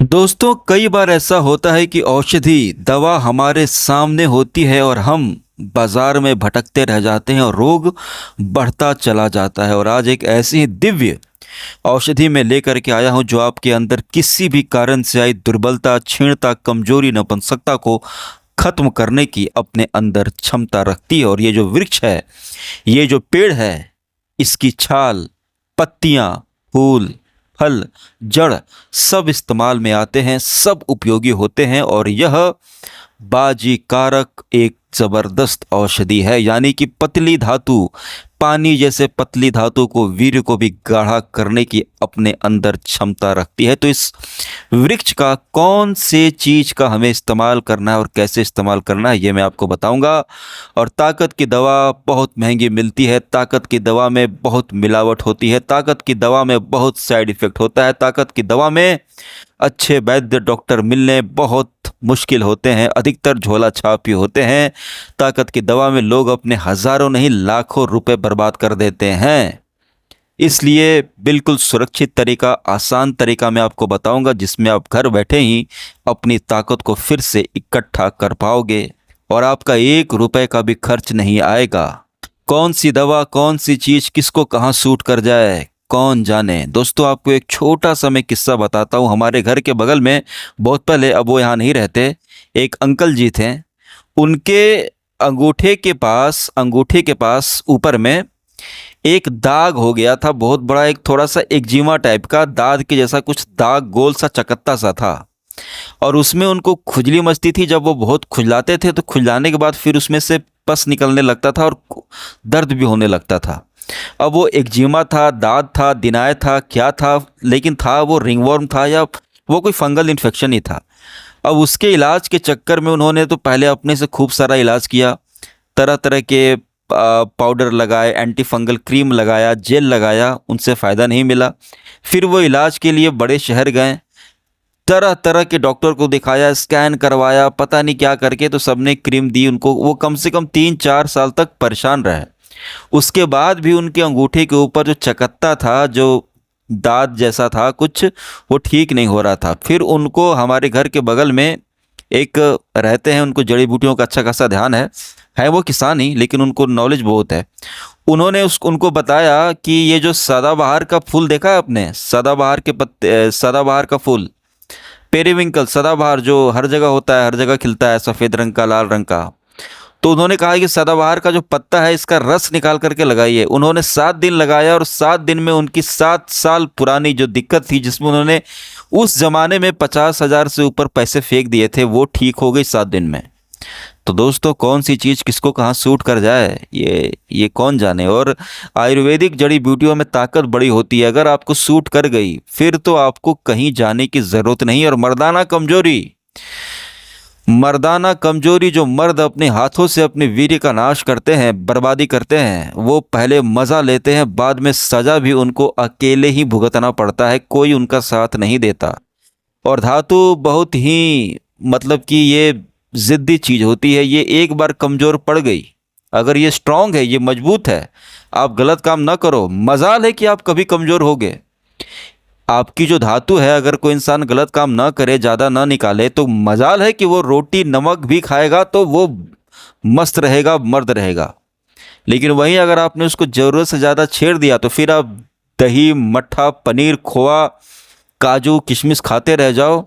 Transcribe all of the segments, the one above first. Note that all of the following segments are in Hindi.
दोस्तों, कई बार ऐसा होता है कि औषधि दवा हमारे सामने होती है और हम बाजार में भटकते रह जाते हैं और रोग बढ़ता चला जाता है। और आज एक ऐसी ही दिव्य औषधि मैं लेकर के आया हूं जो आपके अंदर किसी भी कारण से आई दुर्बलता, क्षीणता, कमजोरी, नपुंसकता को खत्म करने की अपने अंदर क्षमता रखती है। और ये जो वृक्ष है, ये जो पेड़ है, इसकी छाल, पत्तियां, फूल, फल, जड़ सब इस्तेमाल में आते हैं, सब उपयोगी होते हैं। और यह बाजी कारक एक जबरदस्त औषधि है। यानी कि पतली धातु, पानी जैसे पतली धातु को, वीर्य को भी गाढ़ा करने की अपने अंदर क्षमता रखती है। तो इस वृक्ष का कौन से चीज का हमें इस्तेमाल करना है और कैसे इस्तेमाल करना है, ये मैं आपको बताऊंगा। और ताकत की दवा बहुत महंगी मिलती है, ताकत की दवा में बहुत मिलावट होती है, ताकत की दवा में बहुत साइड इफेक्ट होता है, ताकत की दवा में अच्छे वैद्य डॉक्टर मिलने बहुत मुश्किल होते हैं, अधिकतर झोला छाप ही होते हैं। ताकत की दवा में लोग अपने हजारों नहीं लाखों रुपए बर्बाद कर देते हैं। इसलिए बिल्कुल सुरक्षित तरीका, आसान तरीका मैं आपको बताऊंगा जिसमें आप घर बैठे ही अपनी ताकत को फिर से इकट्ठा कर पाओगे और आपका 1 रुपए का भी खर्च नहीं आएगा। कौन सी दवा, कौन सी चीज किसको कहाँ सूट कर जाए, कौन जाने। दोस्तों, आपको एक छोटा सा मैं किस्सा बताता हूँ। हमारे घर के बगल में बहुत पहले, अब वो यहाँ नहीं रहते, एक अंकल जी थे। उनके अंगूठे के पास ऊपर में एक दाग हो गया था, बहुत बड़ा, एक थोड़ा सा एक्जिमा टाइप का दाद के जैसा कुछ दाग, गोल सा चकत्ता सा था। और उसमें उनको खुजली मचती थी। जब वो बहुत खुजलाते थे तो खुजलाने के बाद फिर उसमें से पस निकलने लगता था और दर्द भी होने लगता था। अब वो एक्जिमा था, दाद था, दिनाय था, क्या था, लेकिन था वो रिंगवर्म था या वो कोई फंगल इन्फेक्शन ही था। अब उसके इलाज के चक्कर में उन्होंने तो पहले अपने से खूब सारा इलाज किया, तरह तरह के पाउडर लगाए, एंटी फंगल क्रीम लगाया, जेल लगाया, उनसे फ़ायदा नहीं मिला। फिर वो इलाज के लिए बड़े शहर गए, तरह तरह के डॉक्टर को दिखाया, स्कैन करवाया, पता नहीं क्या करके तो सबने क्रीम दी उनको। वो कम से कम 3-4 साल तक परेशान रहे। उसके बाद भी उनके अंगूठे के ऊपर जो चकत्ता था, जो दाद जैसा था कुछ, वो ठीक नहीं हो रहा था। फिर उनको हमारे घर के बगल में एक रहते हैं, उनको जड़ी बूटियों का अच्छा खासा ध्यान है वो किसान ही, लेकिन उनको नॉलेज बहुत है। उन्होंने उनको बताया कि ये जो सदाबहार का फूल देखा है आपने, सदाबहार के पत्ते, सदाबहार का फूल, पेरीविंकल सदाबहार जो हर जगह होता है, हर जगह खिलता है, सफ़ेद रंग का, लाल रंग का। तो उन्होंने कहा कि सदाबहार का जो पत्ता है, इसका रस निकाल करके लगाइए। उन्होंने 7 दिन लगाया और 7 दिन में उनकी 7 साल पुरानी जो दिक्कत थी, जिसमें उन्होंने उस जमाने में 50,000 से ऊपर पैसे फेंक दिए थे, वो ठीक हो गई 7 दिन में। तो दोस्तों, कौन सी चीज़ किसको कहाँ सूट कर जाए, ये कौन जाने। और आयुर्वेदिक जड़ी बूटियों में ताकत बड़ी होती है। अगर आपको सूट कर गई फिर तो आपको कहीं जाने की ज़रूरत नहीं। और मर्दाना कमजोरी जो मर्द अपने हाथों से अपने वीर्य का नाश करते हैं, बर्बादी करते हैं, वो पहले मज़ा लेते हैं, बाद में सज़ा भी उनको अकेले ही भुगतना पड़ता है, कोई उनका साथ नहीं देता। और धातु बहुत ही, मतलब कि ये ज़िद्दी चीज़ होती है। ये एक बार कमज़ोर पड़ गई, अगर ये स्ट्रांग है, ये मजबूत है, आप गलत काम ना करो, मजाल है कि आप कभी कमज़ोर होगे। आपकी जो धातु है, अगर कोई इंसान गलत काम ना करे, ज़्यादा ना निकाले, तो मजाल है कि वो रोटी नमक भी खाएगा तो वो मस्त रहेगा, मर्द रहेगा। लेकिन वहीं अगर आपने उसको ज़रूरत से ज़्यादा छेड़ दिया तो फिर आप दही, मट्ठा, पनीर, खोआ, काजू, किशमिश खाते रह जाओ,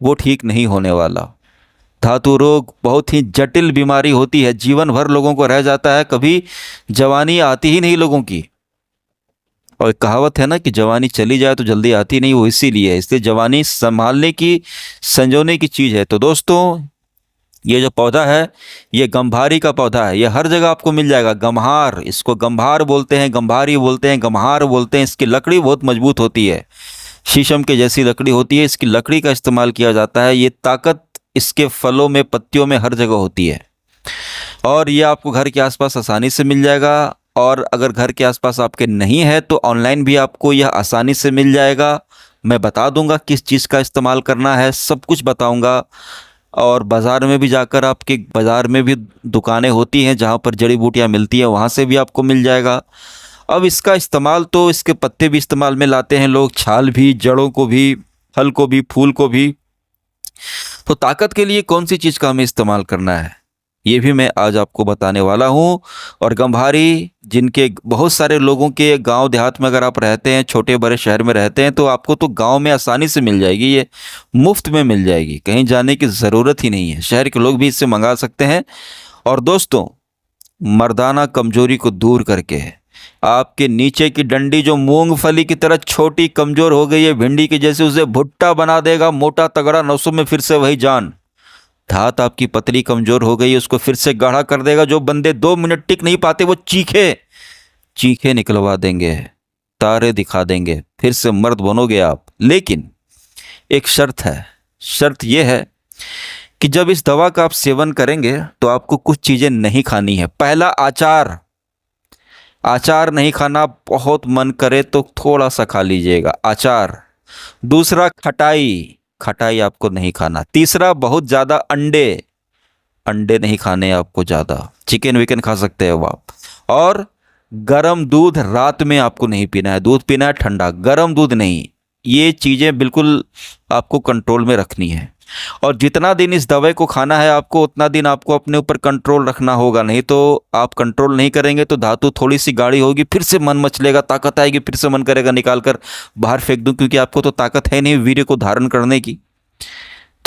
वो ठीक नहीं होने वाला। धातु रोग बहुत ही जटिल बीमारी होती है, जीवन भर लोगों को रह जाता है, कभी जवानी आती ही नहीं लोगों की। और एक कहावत है ना कि जवानी चली जाए तो जल्दी आती नहीं, वो इसीलिए है। इसलिए जवानी संभालने की, संजोने की चीज़ है। तो दोस्तों, ये जो पौधा है, ये गंभारी का पौधा है। ये हर जगह आपको मिल जाएगा। गम्हार, इसको गंभार बोलते हैं, गंभारी बोलते हैं, गम्हार बोलते हैं। इसकी लकड़ी बहुत मजबूत होती है, शीशम के जैसी लकड़ी होती है। इसकी लकड़ी का इस्तेमाल किया जाता है। ये ताकत इसके फलों में, पत्तियों में हर जगह होती है। और ये आपको घर के आसपास आसानी से मिल जाएगा। और अगर घर के आसपास आपके नहीं है तो ऑनलाइन भी आपको यह आसानी से मिल जाएगा। मैं बता दूंगा किस चीज़ का इस्तेमाल करना है, सब कुछ बताऊंगा। और बाज़ार में भी जाकर, आपके बाज़ार में भी दुकानें होती हैं जहाँ पर जड़ी बूटियाँ मिलती हैं, वहाँ से भी आपको मिल जाएगा। अब इसका इस्तेमाल तो, इसके पत्ते भी इस्तेमाल में लाते हैं लोग, छाल भी, जड़ों को भी, फल को भी, फूल को भी। तो ताकत के लिए कौन सी चीज़ का हमें इस्तेमाल करना है, ये भी मैं आज आपको बताने वाला हूँ। और गंभारी, जिनके बहुत सारे लोगों के गांव देहात में अगर आप रहते हैं, छोटे बड़े शहर में रहते हैं, तो आपको तो गांव में आसानी से मिल जाएगी, ये मुफ्त में मिल जाएगी, कहीं जाने की ज़रूरत ही नहीं है। शहर के लोग भी इससे मंगा सकते हैं। और दोस्तों, मर्दाना कमजोरी को दूर करके आपके नीचे की डंडी जो मूंगफली की तरह छोटी कमजोर हो गई है, भिंडी की जैसे, उसे भुट्टा बना देगा, मोटा तगड़ा, नसों में फिर से वही जान। धात आपकी पतली कमजोर हो गई, उसको फिर से गाढ़ा कर देगा। जो बंदे 2 मिनट टिक नहीं पाते, वो चीखे चीखे निकलवा देंगे, तारे दिखा देंगे, फिर से मर्द बनोगे आप। लेकिन एक शर्त है, शर्त यह है कि जब इस दवा का आप सेवन करेंगे तो आपको कुछ चीज़ें नहीं खानी है। पहला, आचार। आचार नहीं खाना, बहुत मन करे तो थोड़ा सा खा लीजिएगा आचार। दूसरा, खटाई। खटाई आपको नहीं खाना। तीसरा, बहुत ज़्यादा अंडे। अंडे नहीं खाने आपको ज़्यादा। चिकन विकन खा सकते हो आप। और गरम दूध रात में आपको नहीं पीना है। दूध पीना है ठंडा, गरम दूध नहीं। ये चीज़ें बिल्कुल आपको कंट्रोल में रखनी है। और जितना दिन इस दवाई को खाना है आपको, उतना दिन आपको अपने ऊपर कंट्रोल रखना होगा। नहीं तो आप कंट्रोल नहीं करेंगे तो धातु थोड़ी सी गाढ़ी होगी, फिर से मन मचलेगा, ताकत आएगी, फिर से मन करेगा निकाल कर बाहर फेंक दूं, क्योंकि आपको तो ताकत है नहीं वीर्य को धारण करने की।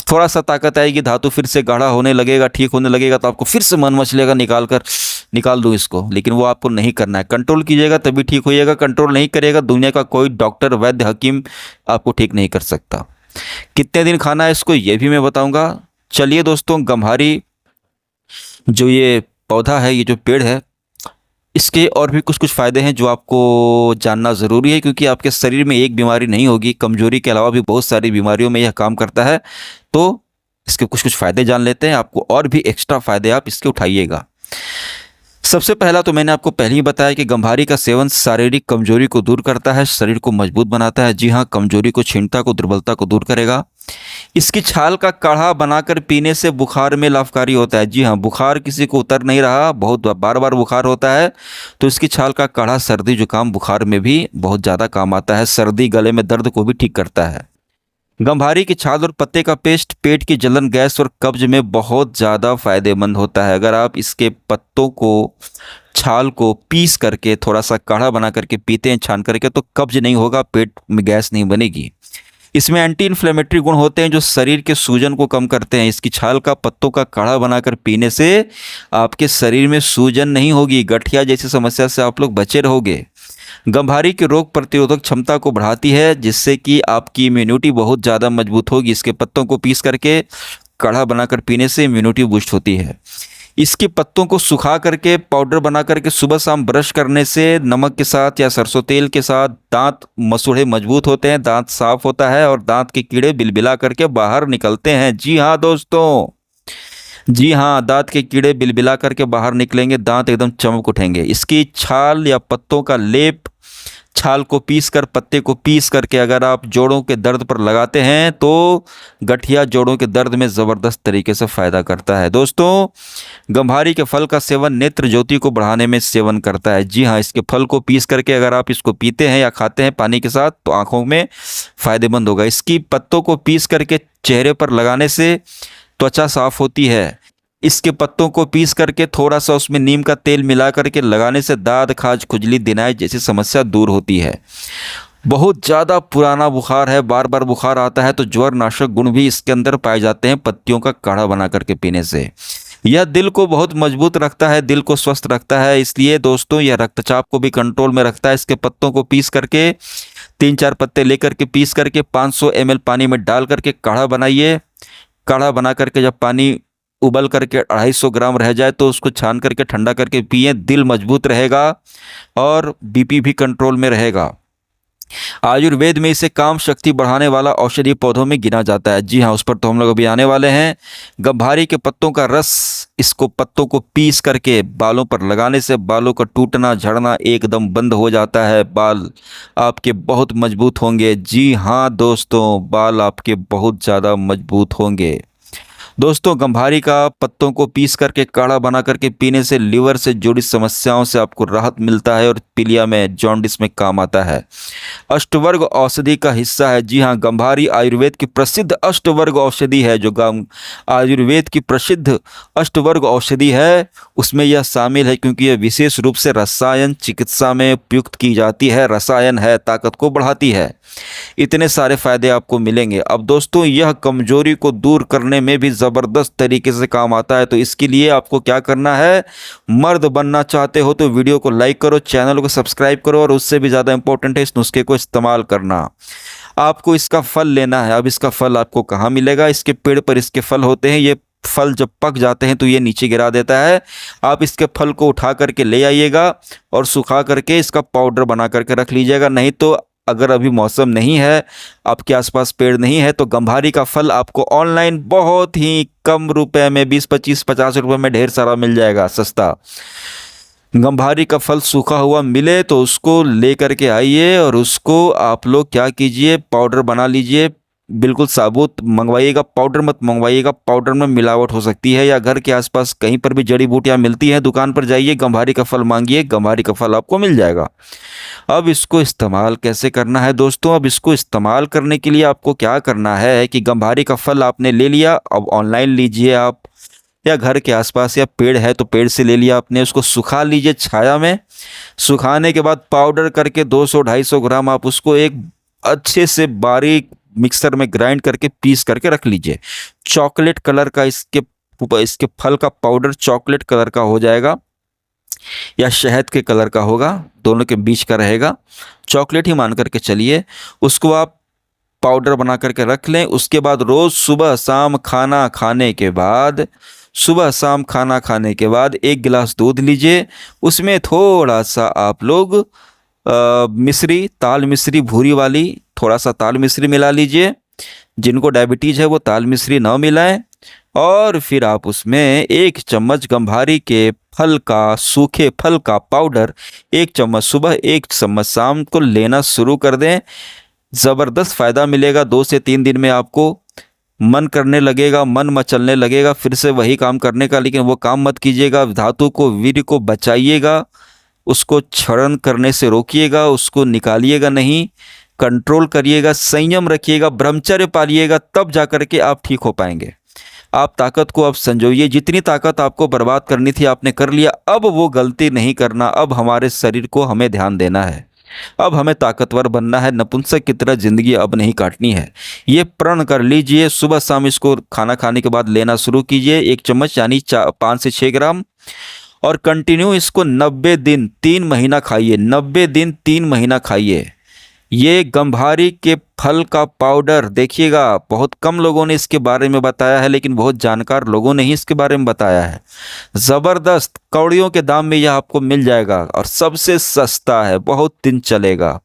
थोड़ा सा ताकत आएगी, धातु फिर से गाढ़ा होने लगेगा, ठीक होने लगेगा, तो आपको फिर से मन मचलेगा निकाल दूं इसको। लेकिन वो आपको नहीं करना है। कंट्रोल कीजिएगा तभी ठीक होइएगा। कंट्रोल नहीं करिएगा, दुनिया का कोई डॉक्टर, वैद्य, हकीम आपको ठीक नहीं कर सकता। कितने दिन खाना है इसको, ये भी मैं बताऊंगा। चलिए दोस्तों, गंभारी जो ये पौधा है, ये जो पेड़ है, इसके और भी कुछ कुछ फ़ायदे हैं जो आपको जानना ज़रूरी है, क्योंकि आपके शरीर में एक बीमारी नहीं होगी, कमजोरी के अलावा भी बहुत सारी बीमारियों में यह काम करता है। तो इसके कुछ कुछ फ़ायदे जान लेते हैं, आपको और भी एक्स्ट्रा फ़ायदे आप इसके उठाइएगा। सबसे पहला तो मैंने आपको पहले ही बताया कि गंभारी का सेवन शारीरिक कमजोरी को दूर करता है, शरीर को मजबूत बनाता है। जी हाँ, कमजोरी को, क्षीणता को, दुर्बलता को दूर करेगा। इसकी छाल का काढ़ा बनाकर पीने से बुखार में लाभकारी होता है। जी हाँ, बुखार किसी को उतर नहीं रहा, बहुत बार बार बुखार होता है, तो इसकी छाल का काढ़ा सर्दी जुकाम बुखार में भी बहुत ज़्यादा काम आता है। सर्दी, गले में दर्द को भी ठीक करता है। गंभारी की छाल और पत्ते का पेस्ट पेट की जलन, गैस और कब्ज में बहुत ज़्यादा फायदेमंद होता है। अगर आप इसके पत्तों को, छाल को पीस करके थोड़ा सा काढ़ा बना करके पीते हैं छान करके, तो कब्ज नहीं होगा, पेट में गैस नहीं बनेगी। इसमें एंटी इन्फ्लेमेटरी गुण होते हैं जो शरीर के सूजन को कम करते हैं। इसकी छाल का, पत्तों का काढ़ा बनाकर पीने से आपके शरीर में सूजन नहीं होगी, गठिया जैसी समस्या से आप लोग बचे रहोगे। गंभारी की रोग प्रतिरोधक क्षमता को बढ़ाती है, जिससे कि आपकी इम्यूनिटी बहुत ज़्यादा मजबूत होगी। इसके पत्तों को पीस करके काढ़ा बनाकर पीने से इम्यूनिटी बूस्ट होती है। इसके पत्तों को सुखा करके पाउडर बना करके सुबह शाम ब्रश करने से, नमक के साथ या सरसों तेल के साथ, दांत मसूड़े मजबूत होते हैं, दांत साफ होता है और दांत के कीड़े बिलबिला करके बाहर निकलते हैं। जी हाँ दोस्तों, जी हाँ, दांत के कीड़े बिलबिला करके बाहर निकलेंगे, दांत एकदम चमक उठेंगे। इसकी छाल या पत्तों का लेप, छाल को पीस कर, पत्ते को पीस करके अगर आप जोड़ों के दर्द पर लगाते हैं तो गठिया जोड़ों के दर्द में ज़बरदस्त तरीके से फ़ायदा करता है। दोस्तों, गंभारी के फल का सेवन नेत्र ज्योति को बढ़ाने में सेवन करता है। जी हाँ, इसके फल को पीस करके अगर आप इसको पीते हैं या खाते हैं पानी के साथ, तो आँखों में फ़ायदेमंद होगा। इसकी पत्तों को पीस करके चेहरे पर लगाने से त्वचा साफ होती है। इसके पत्तों को पीस करके थोड़ा सा उसमें नीम का तेल मिला करके लगाने से दाद, खाज, खुजली, दिनाई जैसी समस्या दूर होती है। बहुत ज़्यादा पुराना बुखार है, बार बार बुखार आता है, तो ज्वर नाशक गुण भी इसके अंदर पाए जाते हैं पत्तियों का काढ़ा बना करके पीने से। यह दिल को बहुत मजबूत रखता है, दिल को स्वस्थ रखता है। इसलिए दोस्तों, यह रक्तचाप को भी कंट्रोल में रखता है। इसके पत्तों को पीस करके 3-4 पत्ते लेकर के पीस करके 500 ml पानी में डाल करके काढ़ा बनाइए। काढ़ा बना करके जब पानी उबल करके 250 ग्राम रह जाए तो उसको छान करके ठंडा करके पिए। दिल मजबूत रहेगा और बीपी भी कंट्रोल में रहेगा। आयुर्वेद में इसे काम शक्ति बढ़ाने वाला औषधीय पौधों में गिना जाता है। जी हाँ, उस पर तो हम लोग अभी आने वाले हैं। गंभारी के पत्तों का रस, इसको पत्तों को पीस करके बालों पर लगाने से बालों का टूटना, झड़ना एकदम बंद हो जाता है। बाल आपके बहुत मजबूत होंगे। जी हाँ दोस्तों, बाल आपके बहुत ज़्यादा मजबूत होंगे। दोस्तों गंभारी का पत्तों को पीस करके काढ़ा बना करके पीने से लीवर से जुड़ी समस्याओं से आपको राहत मिलता है और पीलिया में जॉन्डिस में काम आता है। अष्टवर्ग औषधि का हिस्सा है। जी हाँ, गंभारी आयुर्वेद की प्रसिद्ध अष्टवर्ग औषधि है। जो आयुर्वेद की प्रसिद्ध अष्टवर्ग औषधि है उसमें यह शामिल है, क्योंकि यह विशेष रूप से रसायन चिकित्सा में उपयुक्त की जाती है। रसायन है, ताकत को बढ़ाती है। इतने सारे फायदे आपको मिलेंगे। अब दोस्तों यह कमजोरी को दूर करने में भी ज़बरदस्त तरीके से काम आता है। तो इसके लिए आपको क्या करना है, मर्द बनना चाहते हो तो वीडियो को लाइक करो, चैनल को सब्सक्राइब करो, और उससे भी ज़्यादा इंपॉर्टेंट है इस नुस्खे को इस्तेमाल करना। आपको इसका फल लेना है। अब इसका फल आपको कहाँ मिलेगा, इसके पेड़ पर इसके फल होते हैं। ये फल जब पक जाते हैं तो ये नीचे गिरा देता है। आप इसके फल को उठा करके ले आइएगा और सुखा करके इसका पाउडर बना करके रख लीजिएगा। नहीं तो अगर अभी मौसम नहीं है, आपके आसपास पेड़ नहीं है, तो गंभारी का फल आपको ऑनलाइन बहुत ही कम रुपए में 20, 25, 50 रुपए में ढेर सारा मिल जाएगा, सस्ता। गंभारी का फल सूखा हुआ मिले तो उसको ले करके आइए और उसको आप लोग क्या कीजिए, पाउडर बना लीजिए। बिल्कुल साबुत मंगवाइएगा, पाउडर मत मंगवाइएगा, पाउडर में मिलावट हो सकती है। या घर के आसपास कहीं पर भी जड़ी बूटियां मिलती हैं, दुकान पर जाइए, गंभारी का फल मांगिए, गंभारी का फल आपको मिल जाएगा। अब इसको इस्तेमाल कैसे करना है दोस्तों, अब इसको इस्तेमाल करने के लिए आपको क्या करना है कि गंभारी का फल आपने ले लिया, अब ऑनलाइन लीजिए आप, या घर के आसपास या पेड़ है तो पेड़ से ले लिया आपने, उसको सुखा लीजिए छाया में। सुखाने के बाद पाउडर करके 200-250 ग्राम आप उसको एक अच्छे से बारीक मिक्सर में ग्राइंड करके पीस करके रख लीजिए। चॉकलेट कलर का इसके फल का पाउडर चॉकलेट कलर का हो जाएगा या शहद के कलर का होगा, दोनों के बीच का रहेगा, चॉकलेट ही मान करके चलिए। उसको आप पाउडर बना करके रख लें। उसके बाद रोज़ सुबह शाम खाना खाने के बाद, सुबह शाम खाना खाने के बाद 1 गिलास दूध लीजिए। उसमें थोड़ा सा आप लोग मिश्री, ताल मिश्री भूरी वाली, थोड़ा सा ताल मिश्री मिला लीजिए। जिनको डायबिटीज़ है वो ताल मिश्री ना मिलाएं। और फिर आप उसमें 1 चम्मच गंभारी के फल का, सूखे फल का पाउडर 1 चम्मच सुबह 1 चम्मच शाम को लेना शुरू कर दें। ज़बरदस्त फ़ायदा मिलेगा। 2 से 3 दिन में आपको मन करने लगेगा, मन मचलने लगेगा फिर से वही काम करने का। लेकिन वो काम मत कीजिएगा, धातु को, वीर्य को बचाइएगा, उसको क्षरण करने से रोकिएगा, उसको निकालिएगा नहीं, कंट्रोल करिएगा, संयम रखिएगा, ब्रह्मचर्य पालिएगा, तब जा कर के आप ठीक हो पाएंगे। आप ताकत को अब संजोइए। जितनी ताकत आपको बर्बाद करनी थी आपने कर लिया, अब वो गलती नहीं करना। अब हमारे शरीर को हमें ध्यान देना है, अब हमें ताकतवर बनना है, नपुंसक की तरह ज़िंदगी अब नहीं काटनी है। ये प्रण कर लीजिए। सुबह शाम इसको खाना खाने के बाद लेना शुरू कीजिए, 1 चम्मच यानी 5 से 6 ग्राम, और कंटिन्यू इसको 90 दिन 3 महीना खाइए। 90 दिन 3 महीना खाइए। ये गंभारी के फल का पाउडर देखिएगा, बहुत कम लोगों ने इसके बारे में बताया है, लेकिन बहुत जानकार लोगों ने ही इसके बारे में बताया है। ज़बरदस्त कौड़ियों के दाम में यह आपको मिल जाएगा और सबसे सस्ता है, बहुत दिन चलेगा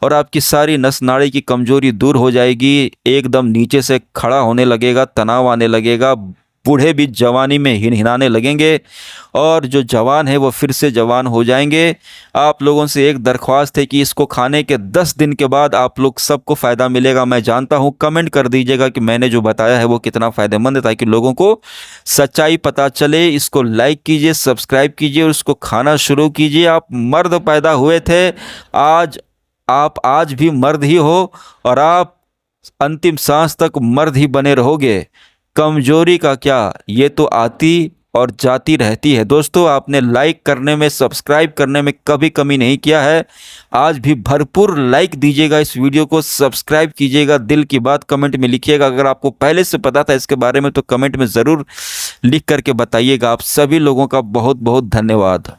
और आपकी सारी नस नाड़ी की कमजोरी दूर हो जाएगी। एकदम नीचे से खड़ा होने लगेगा, तनाव आने लगेगा, बूढ़े भी जवानी में हिनहिनाने लगेंगे और जो जवान है वो फिर से जवान हो जाएंगे। आप लोगों से एक दरख्वास्त है कि इसको खाने के 10 दिन के बाद आप लोग सबको फ़ायदा मिलेगा। मैं जानता हूँ, कमेंट कर दीजिएगा कि मैंने जो बताया है वो कितना फ़ायदेमंद है, ताकि लोगों को सच्चाई पता चले। इसको लाइक कीजिए, सब्सक्राइब कीजिए और उसको खाना शुरू कीजिए। आप मर्द पैदा हुए थे, आप आज भी मर्द ही हो और आप अंतिम सांस तक मर्द ही बने रहोगे। कमजोरी का क्या, ये तो आती और जाती रहती है। दोस्तों आपने लाइक करने में, सब्सक्राइब करने में कभी कमी नहीं किया है, आज भी भरपूर लाइक दीजिएगा, इस वीडियो को सब्सक्राइब कीजिएगा, दिल की बात कमेंट में लिखिएगा। अगर आपको पहले से पता था इसके बारे में तो कमेंट में ज़रूर लिख करके बताइएगा। आप सभी लोगों का बहुत बहुत धन्यवाद।